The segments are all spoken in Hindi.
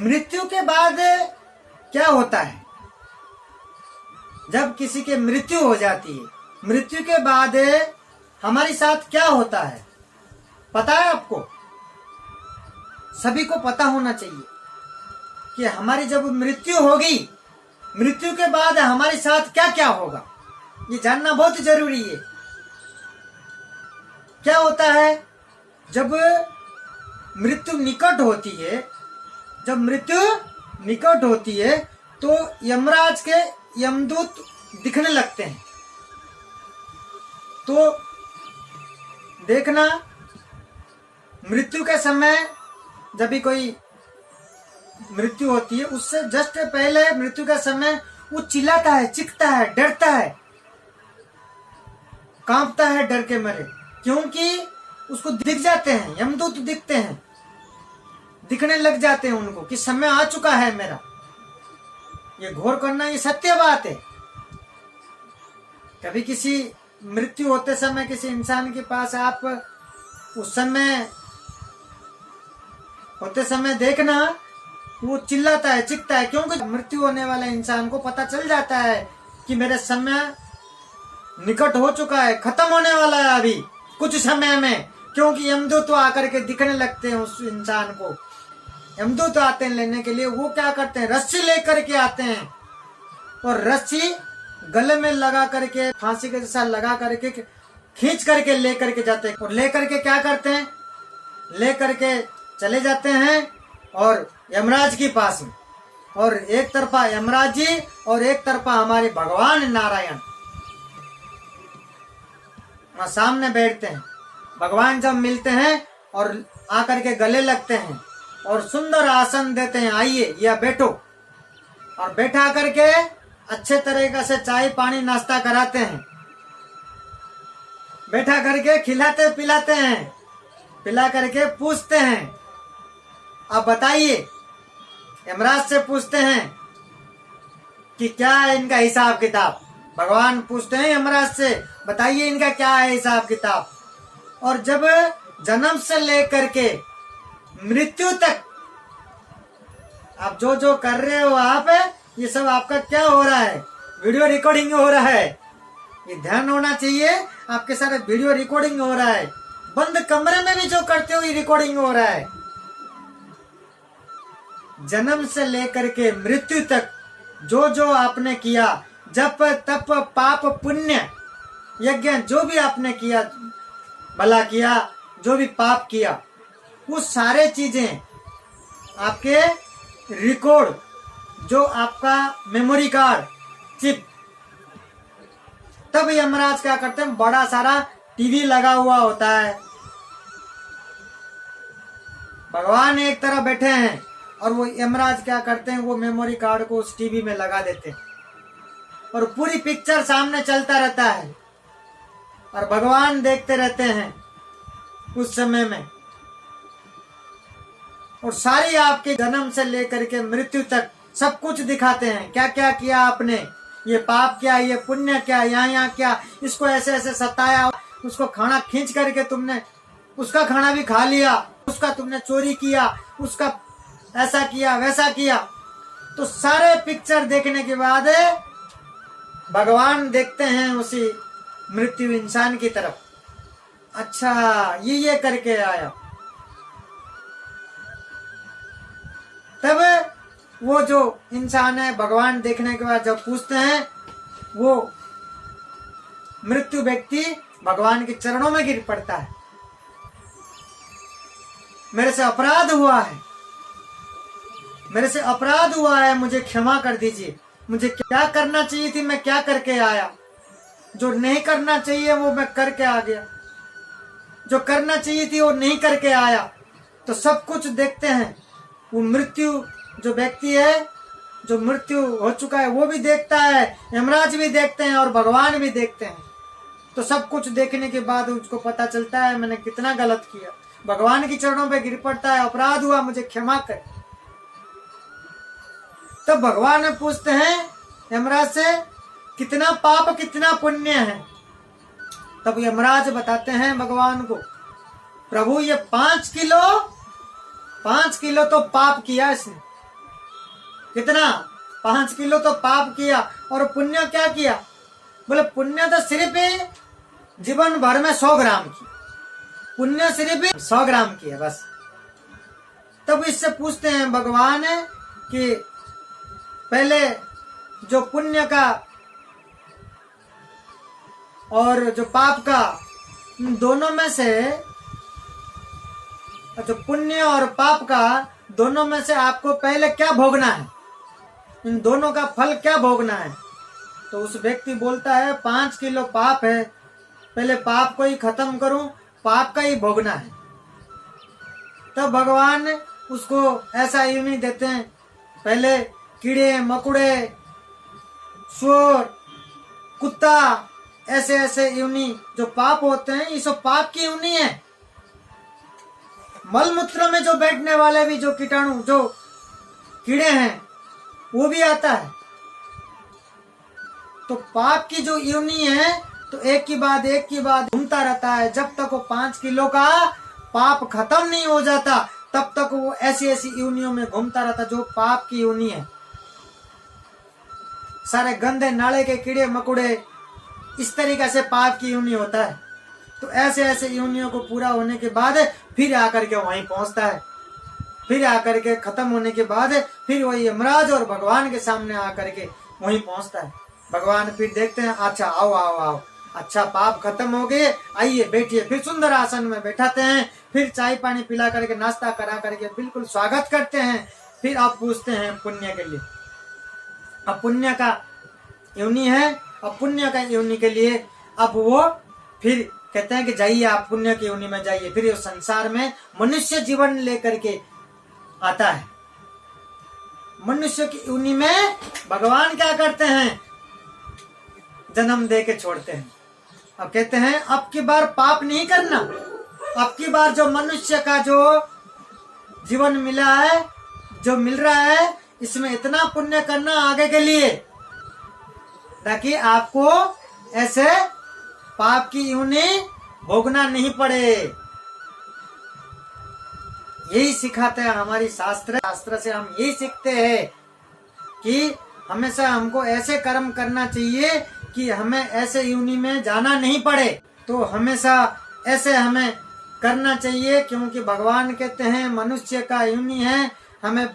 मृत्यु के बाद क्या होता है? जब किसी की मृत्यु हो जाती है, मृत्यु के बाद हमारे साथ क्या होता है पता है आपको? सभी को पता होना चाहिए कि हमारी जब मृत्यु होगी, मृत्यु के बाद हमारे साथ क्या क्या होगा, ये जानना बहुत जरूरी है। क्या होता है जब मृत्यु निकट होती है? जब मृत्यु निकट होती है तो यमराज के यमदूत दिखने लगते हैं। तो देखना, मृत्यु के समय जब भी कोई मृत्यु होती है, उससे जस्ट पहले मृत्यु का समय वो चिल्लाता है, चीखता है, डरता है, कांपता है डर के मारे, क्योंकि उसको दिख जाते हैं, यमदूत दिखते हैं, दिखने लग जाते हैं उनको कि समय आ चुका है मेरा। ये घोर करना, ये सत्य बात है। कभी किसी मृत्यु होते समय किसी इंसान के पास आप उस समय होते समय देखना, वो चिल्लाता है, चीखता है, क्योंकि मृत्यु होने वाले इंसान को पता चल जाता है कि मेरा समय निकट हो चुका है, खत्म होने वाला है अभी कुछ समय में। क्योंकि यमदूत तो आकर के दिखने लगते हैं उस इंसान को। यमदूत आते हैं लेने के लिए, वो क्या करते हैं, रस्सी लेकर के आते हैं और रस्सी गले में लगा करके, फांसी के जैसा लगा करके खींच करके लेकर के जाते हैं। और लेकर के क्या करते हैं, लेकर के चले जाते हैं और यमराज के पास में, और एक तरफा यमराज जी और एक तरफा हमारे भगवान नारायण वहां सामने बैठते हैं। भगवान जब मिलते हैं और आकर के गले लगते हैं और सुंदर आसन देते हैं, आइए या बैठो, और बैठा करके अच्छे तरीके से चाय पानी नाश्ता कराते हैं, बैठा करके खिलाते पिलाते हैं, पिला करके पूछते हैं, अब बताइए, यमराज से पूछते हैं कि क्या है इनका हिसाब किताब। भगवान पूछते हैं यमराज से, बताइए इनका क्या है हिसाब किताब। और जब जन्म से लेकर के मृत्यु तक आप जो जो कर रहे हो आप, ये सब आपका क्या हो रहा है, वीडियो रिकॉर्डिंग हो रहा है। ये ध्यान होना चाहिए, आपके सारे वीडियो रिकॉर्डिंग हो रहा है। बंद कमरे में भी जो करते हो ये रिकॉर्डिंग हो रहा है। जन्म से लेकर के मृत्यु तक जो जो आपने किया, जप तप पाप पुण्य यज्ञ, जो भी आपने किया, भला किया, जो भी पाप किया, वो सारे चीजें आपके रिकॉर्ड, जो आपका मेमोरी कार्ड चिप, तब यमराज क्या करते हैं, बड़ा सारा टीवी लगा हुआ होता है। भगवान एक तरफ बैठे हैं और वो यमराज क्या करते हैं, वो मेमोरी कार्ड को उस टीवी में लगा देते हैं और पूरी पिक्चर सामने चलता रहता है और भगवान देखते रहते हैं उस समय में। और सारी आपके जन्म से लेकर के मृत्यु तक सब कुछ दिखाते हैं, क्या क्या किया आपने, ये पाप क्या, ये पुण्य क्या, यहाँ क्या, इसको ऐसे ऐसे सताया, उसको खाना खींच करके तुमने उसका खाना भी खा लिया, उसका तुमने चोरी किया, उसका ऐसा किया वैसा किया। तो सारे पिक्चर देखने के बाद भगवान देखते हैं उसी मृत्यु इंसान की तरफ, अच्छा ये करके आया। तब वो जो इंसान है, भगवान देखने के बाद जब पूछते हैं, वो मृत्यु व्यक्ति भगवान के चरणों में गिर पड़ता है, मेरे से अपराध हुआ है, मेरे से अपराध हुआ है, मुझे क्षमा कर दीजिए, मुझे क्या करना चाहिए थी मैं क्या करके आया, जो नहीं करना चाहिए वो मैं करके आ गया, जो करना चाहिए थी वो नहीं करके आया। तो सब कुछ देखते हैं। वो मृत्यु जो व्यक्ति है, जो मृत्यु हो चुका है, वो भी देखता है, यमराज भी देखते हैं और भगवान भी देखते हैं। तो सब कुछ देखने के बाद उसको पता चलता है मैंने कितना गलत किया, भगवान के चरणों पे गिर पड़ता है, अपराध हुआ, मुझे क्षमा कर। तब भगवान पूछते हैं यमराज से, कितना पाप कितना पुण्य है। तब यमराज बताते हैं भगवान को, प्रभु ये 5 किलो तो पाप किया इसने, कितना 5 किलो तो पाप किया और पुण्य क्या किया? बोले पुण्य तो सिर्फ जीवन भर में 100 ग्राम की, पुण्य सिर्फ 100 ग्राम की है बस। तब इससे पूछते हैं भगवान कि पहले जो पुण्य का और जो पाप का, दोनों में से, जो पुण्य और पाप का दोनों में से आपको पहले क्या भोगना है? इन दोनों का फल क्या भोगना है? तो उस व्यक्ति बोलता है 5 किलो पाप है, पहले पाप को ही खत्म करूं, पाप का ही भोगना है। तब भगवान उसको ऐसा यूं देते हैं, पहले कीड़े मकुड़े, चोर, कुत्ता, ऐसे ऐसे यूनी जो पाप होते हैं, ये सब पाप की यूनी है। मल मूत्र में जो बैठने वाले भी जो कीटाणु, जो कीड़े हैं, वो भी आता है। तो पाप की जो यूनी है, तो एक के बाद एक के बाद घूमता रहता है। जब तक वो 5 किलो का पाप खत्म नहीं हो जाता, तब तक वो ऐसी ऐसी यूनियों में घूमता रहता जो पाप की यूनी है। सारे गंदे नाले के कीड़े मकुड़े, इस तरीके से पाप की यूनी होता है। तो ऐसे ऐसे यूनियों को पूरा होने के बाद फिर आकर के वहीं पहुंचता है। फिर आकर के खत्म होने के बाद फिर वही यमराज और भगवान के सामने आकर के वहीं पहुंचता है। भगवान फिर देखते हैं, अच्छा आओ आओ आओ, अच्छा पाप खत्म हो गए, आइए बैठिए। फिर सुंदर आसन में बैठाते हैं, फिर चाय पानी पिला करके, नाश्ता करा करके बिल्कुल स्वागत करते हैं। फिर आप पूछते हैं पुण्य के लिए। अब पुण्य का योनि है, अब पुण्य का योनि के लिए अब वो फिर कहते हैं कि जाइए आप पुण्य की योनि में जाइए। फिर ये संसार में मनुष्य जीवन लेकर के आता है। मनुष्य की योनि में भगवान क्या करते हैं? जन्म दे के छोड़ते हैं। अब कहते हैं अब की बार पाप नहीं करना, अब की बार जो मनुष्य का जो जीवन मिला है, जो मिल रहा है, इसमें इतना पुण्य करना आगे के लिए, ताकि आपको ऐसे पाप की यूनी भोगना नहीं पड़े। यही सिखाते हैं हमारी शास्त्र। शास्त्र से हम यही सीखते हैं कि हमेशा हमको ऐसे कर्म करना चाहिए कि हमें ऐसे यूनि में जाना नहीं पड़े। तो हमेशा ऐसे हमें करना चाहिए, क्योंकि भगवान कहते हैं मनुष्य का यूनि है, हमें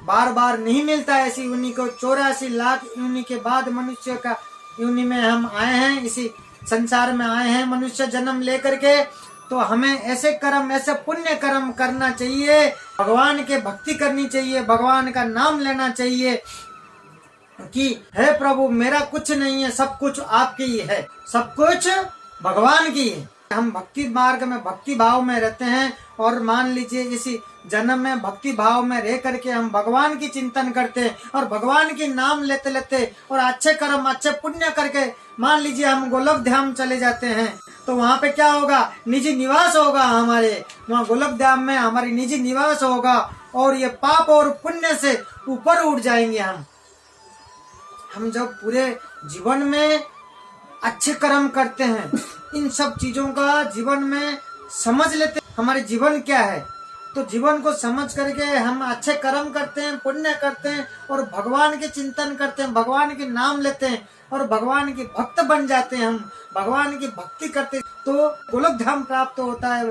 बार बार नहीं मिलता ऐसी यूनि को। 84 लाख यूनि के बाद मनुष्य का यूनि में हम आए हैं, इसी संसार में आए हैं मनुष्य जन्म लेकर के। तो हमें ऐसे कर्म, ऐसे पुण्य कर्म करना चाहिए, भगवान के भक्ति करनी चाहिए, भगवान का नाम लेना चाहिए कि हे प्रभु मेरा कुछ नहीं है, सब कुछ आपकी ही है, सब कुछ भगवान की है। हम भक्ति मार्ग में भक्ति भाव में रहते हैं, और मान लीजिए इसी जन्म में भक्ति भाव में रह करके हम भगवान की चिंतन करते हैं और भगवान की नाम लेते लेते और अच्छे कर्म अच्छे पुण्य करके मान लीजिए हम गोलोक धाम चले जाते हैं। तो वहाँ पे क्या होगा? निजी निवास होगा हमारे, वहाँ गोलोक धाम में हमारी निजी निवास होगा, और ये पाप और पुण्य से ऊपर उठ जाएंगे हम जब पूरे जीवन में अच्छे कर्म करते हैं, इन सब चीजों का जीवन में समझ लेते हैं हमारे जीवन क्या है। तो जीवन को समझ करके हम अच्छे कर्म करते हैं, पुण्य करते हैं, और भगवान के चिंतन करते हैं, भगवान के नाम लेते हैं, और भगवान के भक्त बन जाते हैं। हम भगवान की भक्ति करते हैं, तो गोलोक धाम प्राप्त होता है।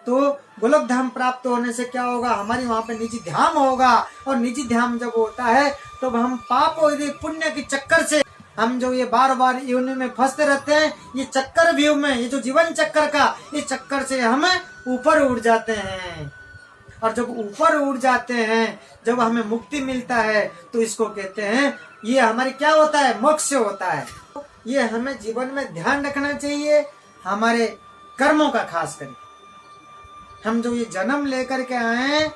तो गोलोक धाम प्राप्त होने से क्या होगा? हमारी वहाँ पे निजी ध्यान होगा, और निजी ध्यान जब होता है तो हम पाप और पुण्य के चक्कर से हम जो ये बार बार योनि में फंसते रहते हैं, ये चक्कर व्यू में, ये जो जीवन चक्कर का, इस चक्कर से हम ऊपर उठ जाते हैं। और जब ऊपर उठ जाते हैं, जब हमें मुक्ति मिलता है, तो इसको कहते हैं, ये हमारे क्या होता है? मोक्ष होता है। ये हमें जीवन में ध्यान रखना चाहिए, हमारे कर्मों का खास करके। हम जो ये जन्म लेकर के आए,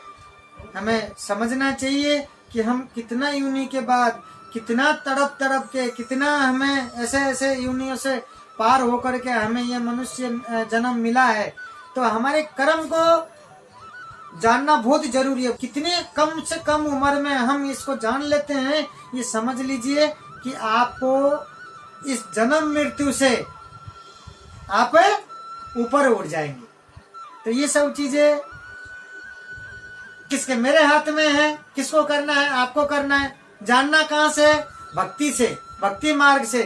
हमें समझना चाहिए कि हम कितना योनि के बाद, कितना तड़प तड़प के, कितना हमें ऐसे ऐसे योनियों से पार होकर के हमें ये मनुष्य जन्म मिला है। तो हमारे कर्म को जानना बहुत जरूरी है। कितने कम से कम उम्र में हम इसको जान लेते हैं, ये समझ लीजिए कि आपको इस जन्म मृत्यु से आप ऊपर उठ जाएंगे। तो ये सब चीजें किसके? मेरे हाथ में है। किसको करना है? आपको करना है। जानना कहाँ से? भक्ति से, भक्ति मार्ग से,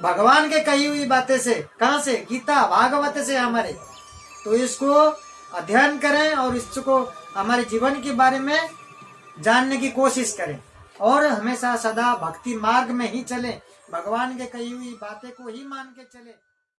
भगवान के कही हुई बातें से। कहाँ से? गीता भागवत से हमारे। तो इसको अध्ययन करें और इसको हमारे जीवन के बारे में जानने की कोशिश करें और हमेशा सदा भक्ति मार्ग में ही चलें, भगवान के कही हुई बातें को ही मान के चले।